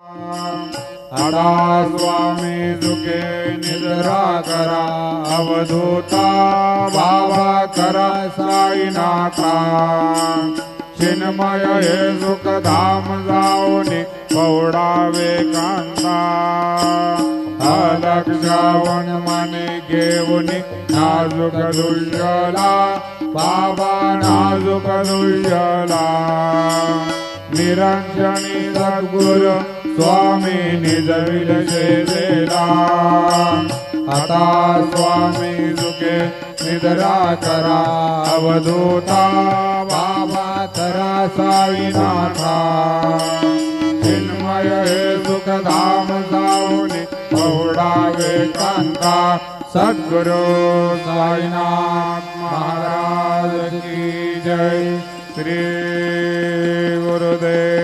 आता स्वामी झुके निद्रा करा अवधूता बाबा करा साईनाथा चिन्मय हे सुखधाम जाऊनी पौडावे कांता अलक्षावन मने घेऊनी नाजुक दुष्यला बाबा नाजुक दुष्यला निरंजनी सद्गुरु स्वामी निजविल शेदेला आता स्वामी झुके निद्रा करा अवधूता बाबा करा साईनाथा चिन्मय हे सुखधाम जाऊनी पौडावे कांता सद्गुरु साईनाथ महाराज की जय श्री गुरुदेव।